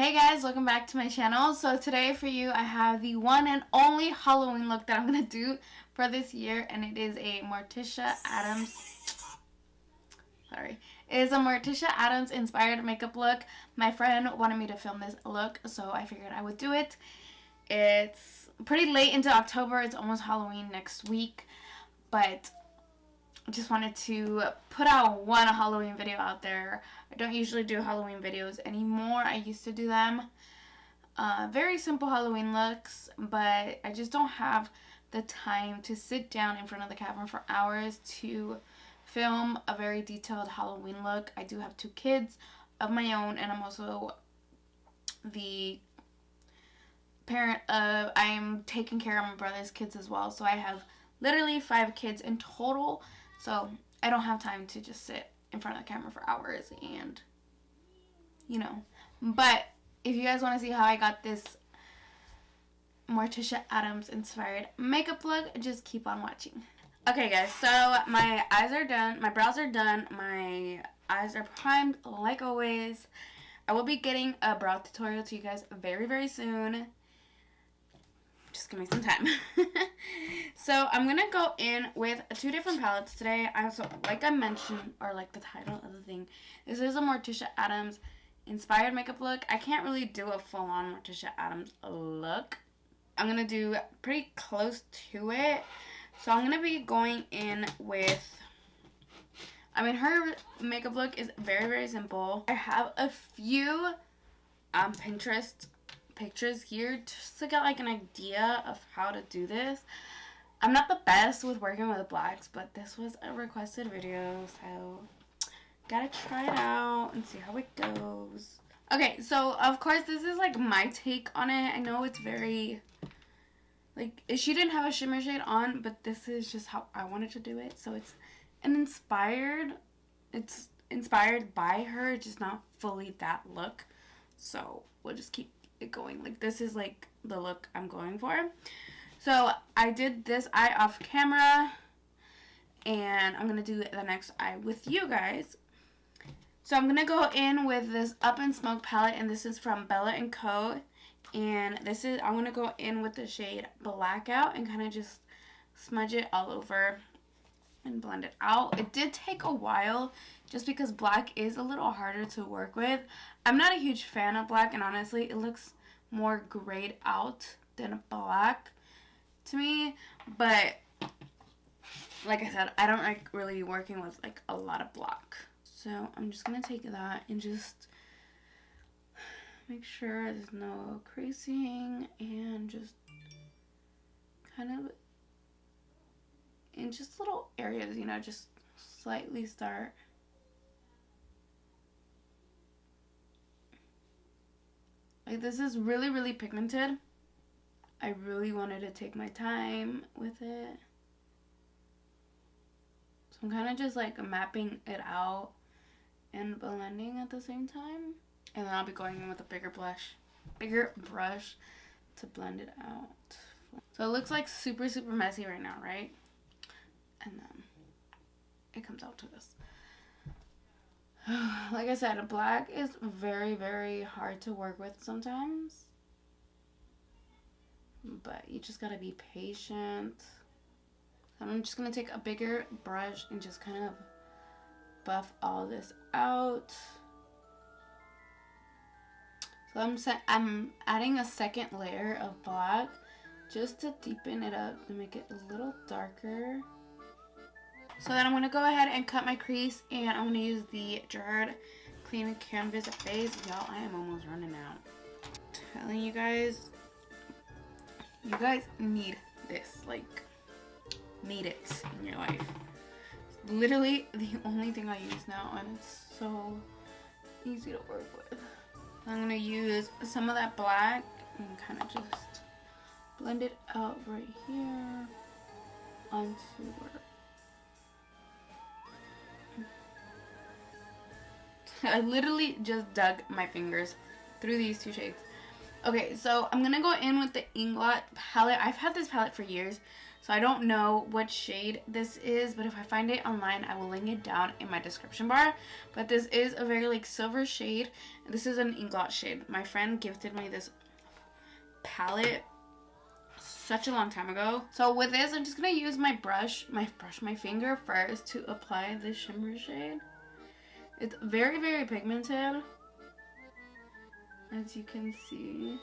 Hey guys, welcome back to my channel. So today for you I have the one and only Halloween look that I'm going to do for this year, and it is a Morticia Addams inspired makeup look. My friend wanted me to film this look, so I figured I would do it. It's pretty late into October. It's almost Halloween next week, but I just wanted to put out one Halloween video out there. I don't usually do Halloween videos anymore. I used to do them. Very simple Halloween looks, but I just don't have the time to sit down in front of the camera for hours to film a very detailed Halloween look. I do have 2 kids of my own, and I'm also the parent of, I'm taking care of my brother's kids as well. So I have literally 5 kids in total. So I don't have time to just sit in front of the camera for hours and, you know. But if you guys want to see how I got this Morticia Addams inspired makeup look, just keep on watching. Okay guys, so my eyes are done, my brows are done, my eyes are primed like always. I will be getting a brow tutorial to you guys very, very soon. Just give me some time. So I'm going to go in with 2 different palettes today. Like I mentioned, or like the title of the thing, this is a Morticia Addams inspired makeup look. I can't really do a full-on Morticia Addams look. I'm going to do pretty close to it. So I'm going to be going in with, her makeup look is very, very simple. I have a few Pinterest pictures here just to get like an idea of how to do this. I'm not the best with working with blacks, but this was a requested video, so gotta try it out and see how it goes. Okay, so of course this is like my take on it. I know it's very, like, she didn't have a shimmer shade on, but this is just how I wanted to do it. So it's it's inspired by her, just not fully that look. So we'll just keep it going. Like, this is like the look I'm going for. So I did this eye off camera, and I'm gonna do the next eye with you guys. So I'm gonna go in with this Up in Smoke palette, and this is from Bella & Co. And I'm gonna go in with the shade Blackout and kind of just smudge it all over and blend it out. It did take a while just because black is a little harder to work with. I'm not a huge fan of black, and honestly it looks more grayed out than black to me. But like I said, I don't like really working with like a lot of black. So I'm just gonna take that and just make sure there's no creasing, and just kind of in just little areas, you know, just slightly start. Like, this is really, really pigmented. I really wanted to take my time with it. So I'm kind of just like mapping it out and blending at the same time. And then I'll be going in with a bigger brush to blend it out. So it looks like super, super messy right now, right? And then it comes out to this. Like I said, black is very, very hard to work with sometimes. But you just gotta be patient. I'm just gonna take a bigger brush and just kind of buff all this out. So I'm adding a second layer of black just to deepen it up, to make it a little darker. So then I'm going to go ahead and cut my crease, and I'm going to use the Gerard Clean Canvas base. Y'all, I am almost running out. I'm telling you guys need this. Like, need it in your life. It's literally the only thing I use now, and it's so easy to work with. I'm going to use some of that black and kind of just blend it out right here onto where I literally just dug my fingers through these 2 shades. Okay, so I'm going to go in with the Inglot palette. I've had this palette for years. So I don't know what shade this is, but if I find it online, I will link it down in my description bar. But this is a very like silver shade. This is an inglot shade. My friend gifted me this palette such a long time ago. So with this, I'm just gonna use my finger first to apply this shimmer shade. It's very, very pigmented, as you can see.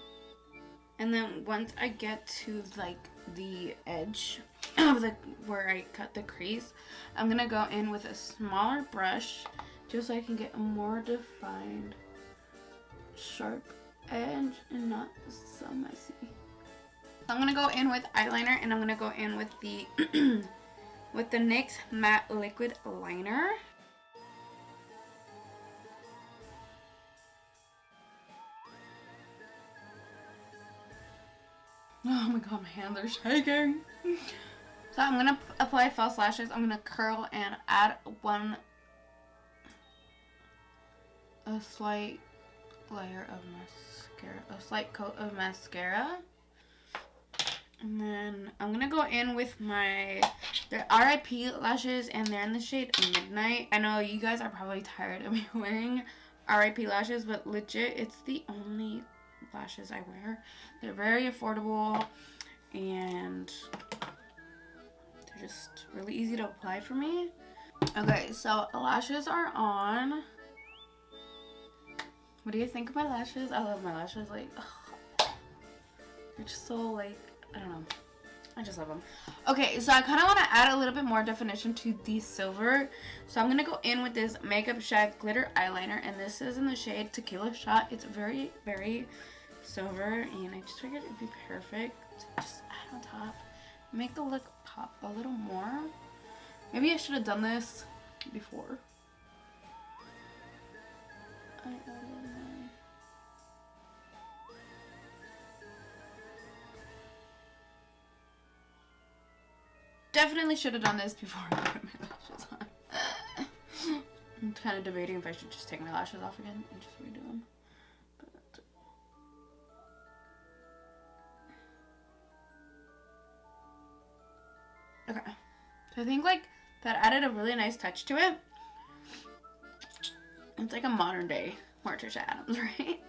And then once I get to like the edge of where I cut the crease, I'm gonna go in with a smaller brush just so I can get a more defined sharp edge and not so messy. I'm gonna go in with eyeliner, and I'm gonna go in with the with the NYX matte liquid liner. Oh my god, my hands are shaking. So I'm gonna apply false lashes. I'm gonna curl and add a slight layer of mascara, a slight coat of mascara. And then I'm gonna go in with they're RIP lashes, and they're in the shade Midnight. I know you guys are probably tired of me wearing RIP lashes, but legit, it's the only lashes I wear. They're very affordable, and they're just really easy to apply for me. Okay, so lashes are on. What do you think of my lashes? I love my lashes. Like, ugh. They're just so like, I don't know. I just love them. Okay, so I kind of want to add a little bit more definition to the silver. So I'm going to go in with this Makeup Shack glitter eyeliner. And this is in the shade Tequila Shot. It's very, very silver. And I just figured it would be perfect. Just add on top. Make the look pop a little more. Maybe I should have done this before I added my... Definitely should have done this before I put my lashes on. I'm kind of debating if I should just take my lashes off again and just redo them. But... okay. So I think like that added a really nice touch to it. It's like a modern day Morticia Addams, right?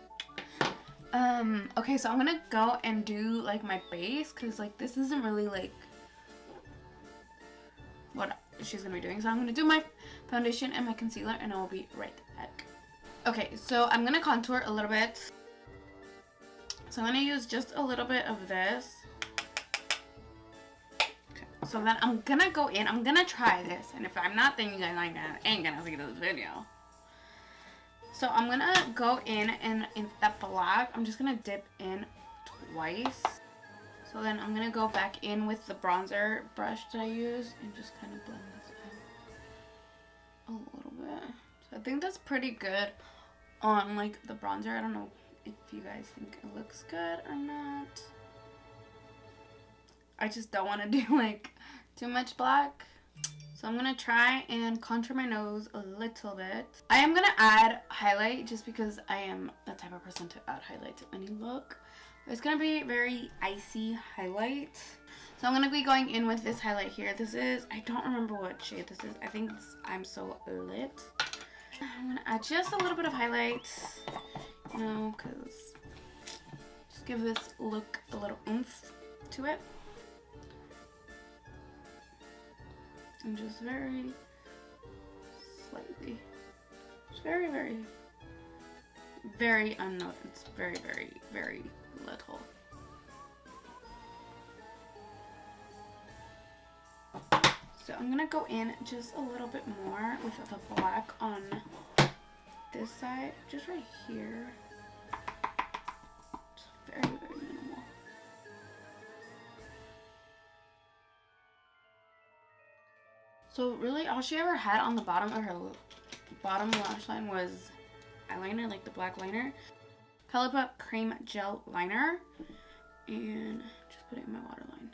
Okay, so I'm gonna go and do like my base, because like this isn't really like what she's gonna be doing. So I'm gonna do my foundation and my concealer, and I'll be right back. Okay, so I'm gonna contour a little bit. So I'm gonna use just a little bit of this. Okay, so then I'm gonna go in, I'm gonna try this, and if I'm not, then you guys ain't gonna see this video. So I'm gonna go in, and in that black, I'm just gonna dip in twice. So then I'm gonna go back in with the bronzer brush that I use and just kind of blend this out a little bit. So I think that's pretty good on like the bronzer. I don't know if you guys think it looks good or not. I just don't want to do like too much black. So I'm going to try and contour my nose a little bit. I am going to add highlight just because I am the type of person to add highlight to any look. It's going to be very icy highlight. So I'm going to be going in with this highlight here. This is, I don't remember what shade this is. I think it's I'm So Lit. I'm going to add just a little bit of highlight, you know, because just give this look a little oomph to it. And just very slightly. It's very, very, very unnoticed. It's very, very, very little. So I'm gonna go in just a little bit more with the black on this side, just right here. Just very, very minimal. So really all she ever had on the bottom of her bottom lash line was eyeliner, like the black liner. ColourPop Cream Gel Liner. And just put it in my waterline.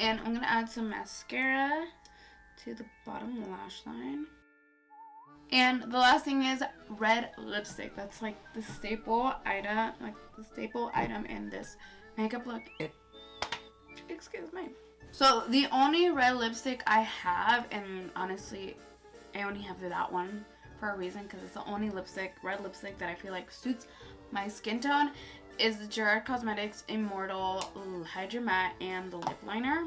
And I'm going to add some mascara to the bottom lash line. And the last thing is red lipstick. That's like the staple item, in this makeup look. Excuse me. So the only red lipstick I have, and honestly, I only have that one for a reason, because it's the only red lipstick that I feel like suits my skin tone, is the Gerard Cosmetics Immortal Hydra Matte and the lip liner.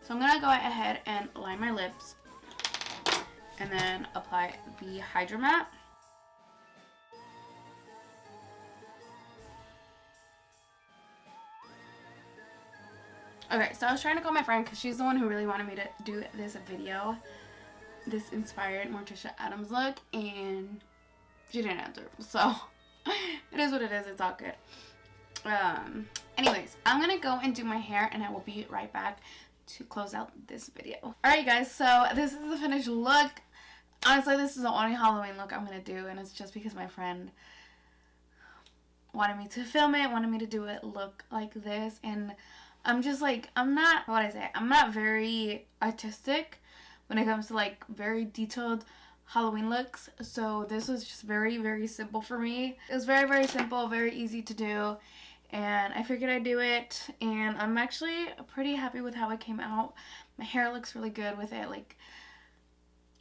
So I'm gonna go ahead and line my lips and then apply the Hydra Matte. Okay, so I was trying to call my friend because she's the one who really wanted me to do this video, this inspired Morticia Addams look, and she didn't answer. So it is what it is. It's all good. Anyways, I'm gonna go and do my hair, and I will be right back to close out this video. Alright guys, so this is the finished look. Honestly, this is the only Halloween look I'm gonna do, and it's just because my friend wanted me to film it, wanted me to do it look like this, and I'm just like, I'm not very artistic when it comes to like very detailed Halloween looks, so this was just very, very simple for me. It was very, very simple, very easy to do, and I figured I'd do it, and I'm actually pretty happy with how it came out. My hair looks really good with it. Like,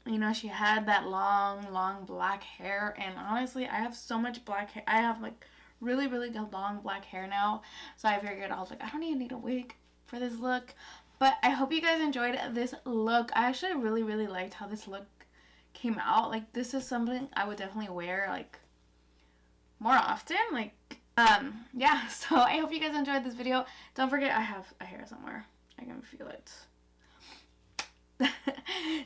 you know, she had that long black hair, and honestly, I have so much black hair. I have like really, really long black hair now, so I figured, I was like, I don't even need a wig for this look. But I hope you guys enjoyed this look. I actually really, really liked how this look came out. Like, this is something I would definitely wear like more often. Like, yeah, so I hope you guys enjoyed this video. Don't forget, I have a hair somewhere. I can feel it.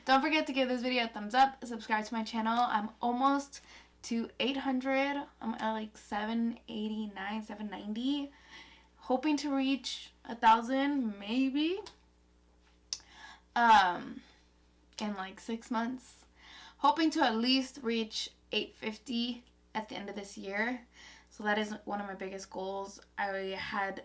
Don't forget to give this video a thumbs up, subscribe to my channel. I'm almost to 800. I'm at like 789, 790. Hoping to reach 1,000 maybe in like 6 months. Hoping to at least reach 850 at the end of this year. So that is one of my biggest goals. I had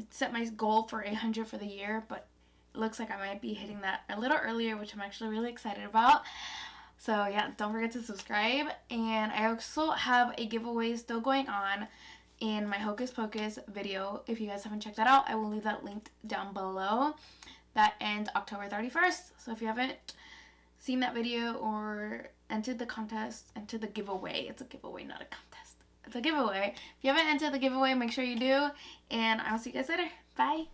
set my goal for 800 for the year, but it looks like I might be hitting that a little earlier, which I'm actually really excited about. So yeah, don't forget to subscribe. And I also have a giveaway still going on in my Hocus Pocus video. If you guys haven't checked that out, I will leave that linked down below. That ends October 31st. So if you haven't seen that video or entered the contest, enter the giveaway. It's a giveaway, not a contest. It's a giveaway. If you haven't entered the giveaway, make sure you do. And I'll see you guys later. Bye.